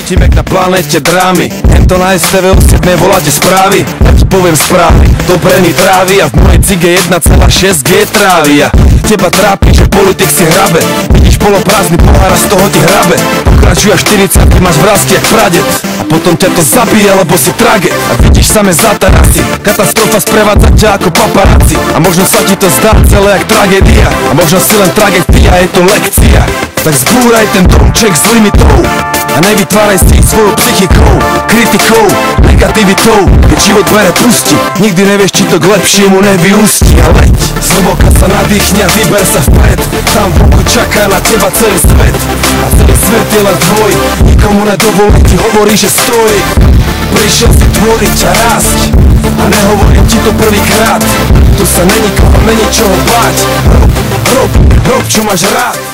cítim jak na planéte drámy. Tento na STV o 7 voláte správy. Ja ti poviem správy, dobre mi trávi. A v mojej cige 1,6 G trávy. A teba trápi, že politik si hrabe. Vidíš poloprázdny pohár a z toho ti hrabe. Pokračuj až 40, máš vrásky jak praded. A potom ťa to zabije, lebo si trage. A vidíš samé zatarasy. Katastrofa sprevádza ťa ako paparazzi. A možno sa ti to zdá celé jak tragédia. A možno si len tragédia, je to lekcia. Tak zbúraj ten domček s limitou a nevytváraj si svojou psychikou, kritikou, negativitou. Keď život bere pusti, nikdy nevieš, či to k lepšiemu nevyústi. A leď, zhlboka sa nadýchni a vyber sa vpred. Tam vonku čaká na teba celý svet. A celý svet je len tvoj, nikomu nedovolí ti hovorí, že stoj. Prišiel si tvoriť a rásť a nehovorím ti to prvýkrát. Tu sa není koho, není čoho báť. Rob, čo máš rád.